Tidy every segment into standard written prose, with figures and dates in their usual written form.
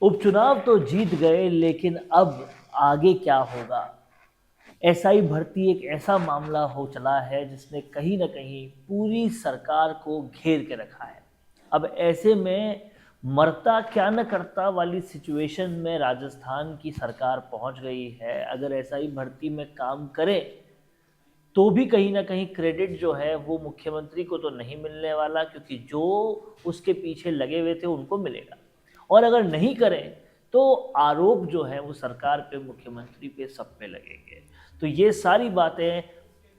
उपचुनाव तो जीत गए, लेकिन अब आगे क्या होगा? एसआई भर्ती एक ऐसा मामला हो चला है जिसने कहीं ना कहीं पूरी सरकार को घेर के रखा है। अब ऐसे में मरता क्या न करता वाली सिचुएशन में राजस्थान की सरकार पहुंच गई है। अगर एसआई भर्ती में काम करे तो भी कहीं ना कहीं क्रेडिट जो है वो मुख्यमंत्री को तो नहीं मिलने वाला, क्योंकि जो उसके पीछे लगे हुए थे उनको मिलेगा। और अगर नहीं करें तो आरोप जो है वो सरकार पे, मुख्यमंत्री पे, सब पे लगेंगे। तो ये सारी बातें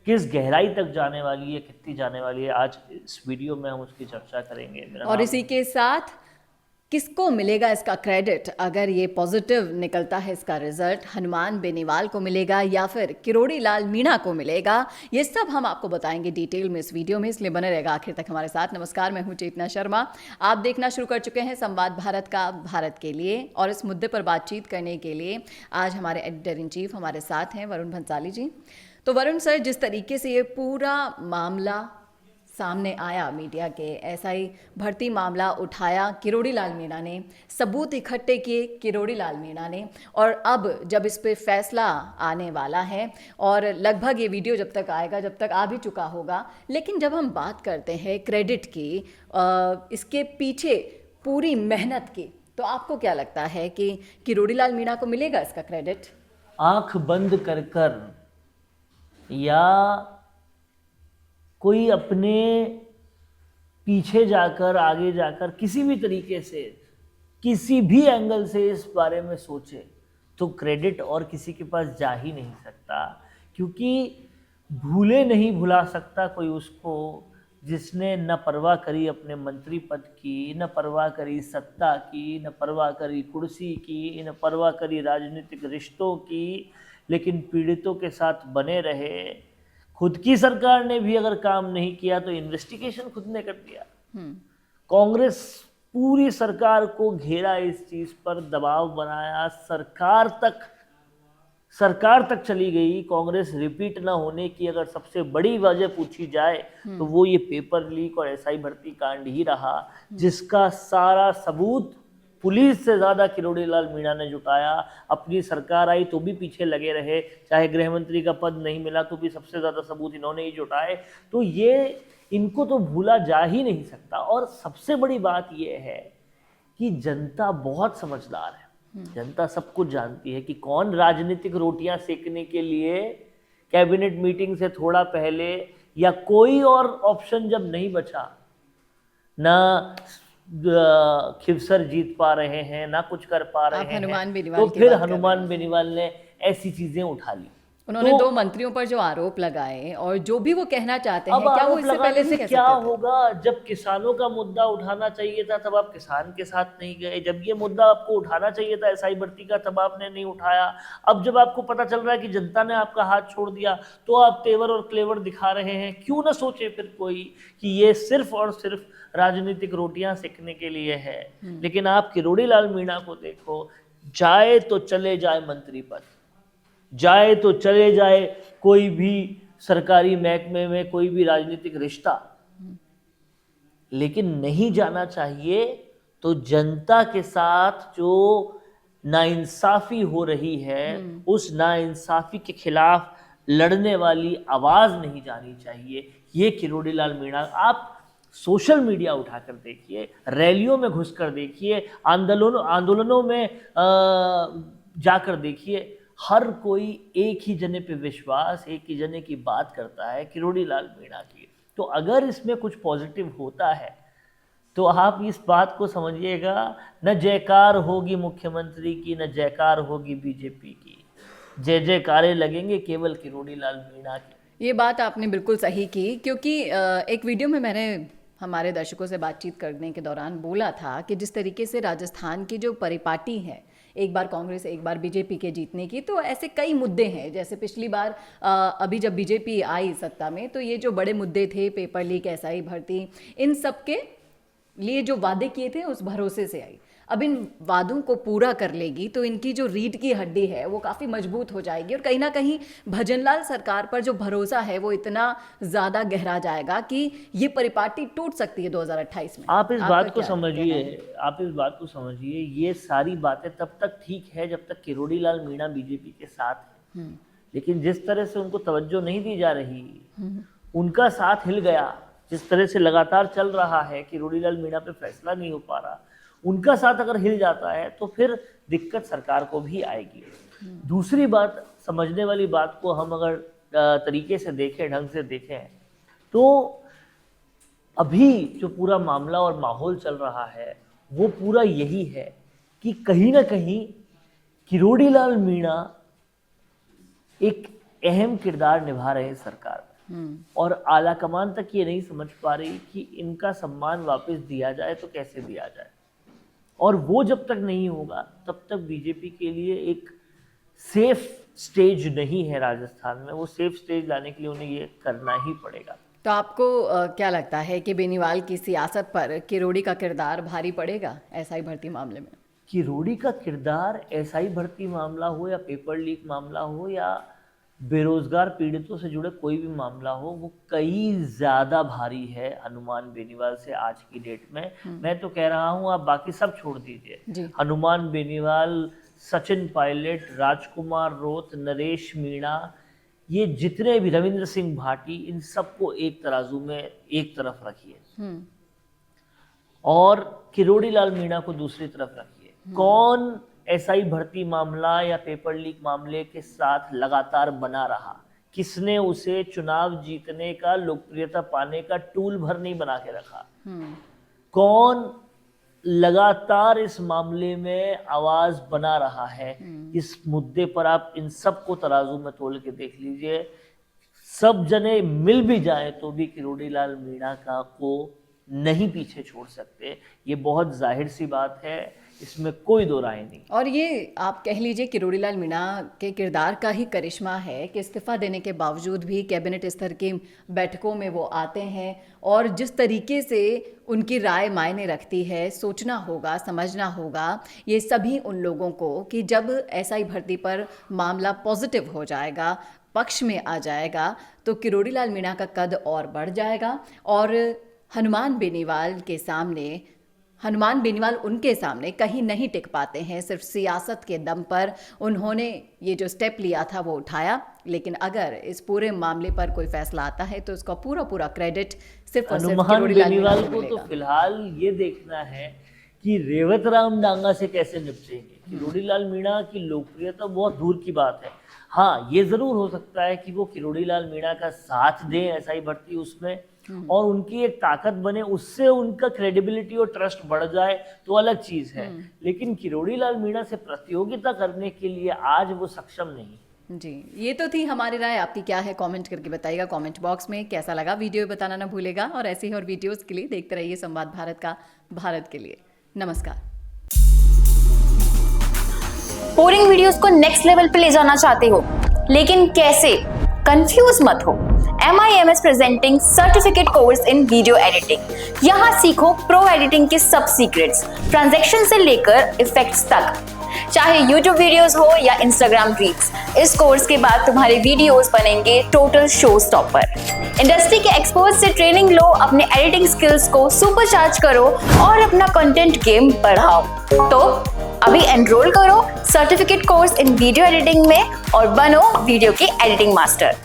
किस गहराई तक जाने वाली है, कितनी जाने वाली है, आज इस वीडियो में हम उसकी चर्चा करेंगे। मेरा और नाम इसी के साथ किसको मिलेगा इसका क्रेडिट अगर ये पॉजिटिव निकलता है इसका रिजल्ट, हनुमान बेनीवाल को मिलेगा या फिर किरोड़ी लाल मीणा को मिलेगा, ये सब हम आपको बताएंगे डिटेल में इस वीडियो में, इसलिए बने रहेगा आखिर तक हमारे साथ। नमस्कार, मैं हूं चेतना शर्मा। आप देखना शुरू कर चुके हैं संवाद भारत का, भारत के लिए, और इस मुद्दे पर बातचीत करने के लिए आज हमारे एडिटर इन चीफ हमारे साथ हैं वरुण भंसाली जी। तो वरुण सर, जिस तरीके से ये पूरा मामला सामने आया, मीडिया के एसआई भर्ती मामला उठाया किरोड़ी लाल मीणा ने, सबूत इकट्ठे किए किरोड़ी लाल मीणा ने, और अब जब इस पे फैसला आने वाला है, और लगभग ये वीडियो जब तक आएगा, जब तक आ भी चुका होगा, लेकिन जब हम बात करते हैं क्रेडिट की, इसके पीछे पूरी मेहनत की, तो आपको क्या लगता है कि किरोड़ी लाल मीणा को मिलेगा इसका क्रेडिट? आंख बंद कर कर या कोई अपने पीछे जाकर, आगे जाकर, किसी भी तरीके से, किसी भी एंगल से इस बारे में सोचे तो क्रेडिट और किसी के पास जा ही नहीं सकता। क्योंकि भूले नहीं भुला सकता कोई उसको जिसने न परवाह करी अपने मंत्री पद की, न परवाह करी सत्ता की, न परवाह करी कुर्सी की, न परवाह करी राजनीतिक रिश्तों की, लेकिन पीड़ितों के साथ बने रहे। खुद की सरकार ने भी अगर काम नहीं किया तो इन्वेस्टिगेशन खुद ने कर दिया। कांग्रेस पूरी सरकार को घेरा, इस चीज पर दबाव बनाया, सरकार तक चली गई। कांग्रेस रिपीट ना होने की अगर सबसे बड़ी वजह पूछी जाए तो वो ये पेपर लीक और एसआई भर्ती कांड ही रहा, जिसका सारा सबूत पुलिस से ज्यादा किरोड़ी लाल मीणा ने जुटाया। अपनी सरकार आई तो भी पीछे लगे रहे, चाहे गृह मंत्री का पद नहीं मिला तो भी सबसे ज्यादा सबूत इन्होंने ही जुटाए। तो ये इनको तो भूला जा ही नहीं सकता। और सबसे बड़ी बात यह है कि जनता बहुत समझदार है। जनता सब कुछ जानती है कि कौन राजनीतिक रोटियां सेकने के लिए कैबिनेट मीटिंग से थोड़ा पहले, या कोई और ऑप्शन जब नहीं बचा, ना खिवसर जीत पा रहे हैं, ना कुछ कर पा आप रहे हैं, हनुमान तो बेनीवाल की फिर बात कर रहे हनुमान हैं। बेनीवाल ने ऐसी चीजें उठा ली। उन्होंने तो दो मंत्रियों पर जो आरोप लगाए और जो भी वो कहना चाहते अब हैं, क्या वो आरोप इससे पहले लगाने से से कह क्या सकते थे? होगा? जब किसानों का मुद्दा उठाना चाहिए था तब आप किसान के साथ नहीं गए। जब ये मुद्दा आपको उठाना चाहिए था एसआई भर्ती का, तब आपने नहीं उठाया। अब जब आपको पता चल रहा है कि जनता ने आपका हाथ छोड़ दिया तो आप तेवर और क्लेवर दिखा रहे हैं। क्यों ना सोचे फिर कोई कि ये सिर्फ और सिर्फ राजनीतिक रोटियां सेकने के लिए है। लेकिन आप किरोड़ी लाल मीणा को देखो, जाए तो चले जाए मंत्री पद, जाए तो चले जाए कोई भी सरकारी महकमे में, कोई भी राजनीतिक रिश्ता, लेकिन नहीं जाना चाहिए। तो जनता के साथ जो नाइंसाफी हो रही है, उस नाइंसाफी के खिलाफ लड़ने वाली आवाज नहीं जानी चाहिए। ये किरोड़ी लाल मीणा, आप सोशल मीडिया उठाकर देखिए, रैलियों में घुसकर देखिए, आंदोलनों में जाकर देखिए, हर कोई एक ही जने पे विश्वास, एक ही जने की बात करता है, किरोड़ी लाल मीणा की। तो अगर इसमें कुछ पॉजिटिव होता है तो आप इस बात को समझिएगा, न जयकार होगी मुख्यमंत्री की, न जयकार होगी बीजेपी की, जय जयकारे लगेंगे केवल किरोड़ी लाल मीणा की। ये बात आपने बिल्कुल सही की, क्योंकि एक वीडियो में मैंने हमारे दर्शकों से बातचीत करने के दौरान बोला था कि जिस तरीके से राजस्थान की जो परिपाटी है, एक बार कांग्रेस एक बार बीजेपी के जीतने की, तो ऐसे कई मुद्दे हैं। जैसे पिछली बार अभी जब बीजेपी आई सत्ता में, तो ये जो बड़े मुद्दे थे, पेपर लीक, एसआई भर्ती, इन सब के लिए जो वादे किए थे उस भरोसे से आई। अब इन वादों को पूरा कर लेगी तो इनकी जो रीढ़ की हड्डी है वो काफ़ी मजबूत हो जाएगी और कहीं ना कहीं भजनलाल सरकार पर जो भरोसा है वो इतना ज़्यादा गहरा जाएगा कि ये परिपाटी टूट सकती है 2028 में। आप इस आपका बात को क्या कहना समझिए, है? आप इस बात को समझिए, ये सारी बातें तब तक ठीक है जब तक किरोड़ी लाल मीणा बीजेपी के साथ है। लेकिन जिस तरह से उनको तवज्जो नहीं दी जा रही, उनका साथ हिल गया, जिस तरह से लगातार चल रहा है, किरोड़ी लाल मीणा पे फैसला नहीं हो पा रहा, उनका साथ अगर हिल जाता है तो फिर दिक्कत सरकार को भी आएगी। दूसरी बात, समझने वाली बात को हम अगर तरीके से देखें, ढंग से देखें, तो अभी जो पूरा मामला और माहौल चल रहा है वो पूरा यही है कि कहीं ना कहीं किरोड़ी लाल मीणा एक अहम किरदार निभा रहे हैं सरकार में, और आला कमान तक ये नहीं समझ पा रही कि इनका सम्मान वापस दिया जाए तो कैसे दिया जाए। और वो जब तक नहीं होगा तब तक बीजेपी के लिए एक सेफ स्टेज नहीं है राजस्थान में। वो सेफ स्टेज लाने के लिए उन्हें ये करना ही पड़ेगा। तो आपको क्या लगता है कि बेनीवाल की सियासत पर किरोड़ी का किरदार भारी पड़ेगा एसआई भर्ती मामले में? किरोड़ी का किरदार एसआई भर्ती मामला हो या पेपर लीक मामला हो या बेरोजगार पीड़ितों से जुड़े कोई भी मामला हो, वो कई ज़्यादा भारी है हनुमान बेनीवाल से आज की डेट में। मैं तो कह रहा हूँ, आप बाकी सब छोड़ दीजिए, हनुमान बेनीवाल, सचिन पायलट, राजकुमार रोत, नरेश मीणा, ये जितने भी, रविंद्र सिंह भाटी, इन सबको एक तराजू में एक तरफ रखिए और किरोड़ी लाल मीणा को दूसरी तरफ रखिए। कौन एसआई भर्ती मामला या पेपर लीक मामले के साथ लगातार बना रहा? किसने उसे चुनाव जीतने का, लोकप्रियता पाने का टूल भर नहीं बना के रखा? कौन लगातार इस मामले में आवाज बना रहा है? इस मुद्दे पर आप इन सबको तराजू में तोल के देख लीजिए। सब जने मिल भी जाए तो भी किरोड़ी लाल मीणा का को नहीं पीछे छोड़ सकते। ये बहुत जाहिर सी बात है, इसमें कोई दो राय नहीं। और ये आप कह लीजिए किरोड़ी लाल मीणा के किरदार का ही करिश्मा है कि इस्तीफा देने के बावजूद भी कैबिनेट स्तर की बैठकों में वो आते हैं और जिस तरीके से उनकी राय मायने रखती है, सोचना होगा, समझना होगा ये सभी उन लोगों को कि जब एसआई भर्ती पर मामला पॉजिटिव हो जाएगा, पक्ष में आ जाएगा, तो किरोड़ी लाल मीणा का कद और बढ़ जाएगा और हनुमान बेनीवाल उनके सामने कहीं नहीं टिक पाते हैं। सिर्फ सियासत के दम पर उन्होंने ये जो स्टेप लिया था वो उठाया, लेकिन अगर इस पूरे मामले पर कोई फैसला आता है तो उसका पूरा क्रेडिट सिर्फ और सिर्फ हनुमान बेनीवाल को तो फिलहाल ये देखना है कि रेवत राम डांगा से कैसे निपटेंगे। किरोड़ी लाल मीणा की लोकप्रियता बहुत दूर की बात है। हाँ, ये जरूर हो सकता है कि वो किरोड़ी लाल मीणा का साथ दें एसआई भर्ती उसमें और उनकी एक ताकत बने, उससे उनका क्रेडिबिलिटी और ट्रस्ट बढ़ जाए तो अलग चीज है। लेकिन किरोड़ी लाल मीणा से प्रतियोगिता करने के लिए आज वो सक्षम नहीं। जी, ये तो थी हमारी राय। आपकी क्या है कमेंट करके बताइएगा कमेंट बॉक्स में। कैसा लगा वीडियो बताना ना भूलेगा और ऐसे ही और वीडियोस के लिए देखते रहिए संवाद भारत का, भारत के लिए। नमस्कार। बोरिंग वीडियोस को नेक्स्ट लेवल पे ले जाना चाहते हो, लेकिन कैसे? कंफ्यूज मत हो। MIMS presenting certificate course in video editing. यहाँ सीखो प्रो एडिटिंग के सब सीक्रेट्स, ट्रांजैक्शन से लेकर इफेक्ट्स तक, चाहे YouTube वीडियोस हो या Instagram रील्स। इस कोर्स के बाद तुम्हारे वीडियोस बनेंगे टोटल शो स्टॉपर। इंडस्ट्री के एक्सपर्ट से ट्रेनिंग लो, अपने एडिटिंग स्किल्स को सुपरचार्ज करो और अपना कंटेंट गेम बढ़ाओ। तो अभी एनरोल करो certificate course in video editing में और बनो वीडियो के एडिटिंग मास्टर।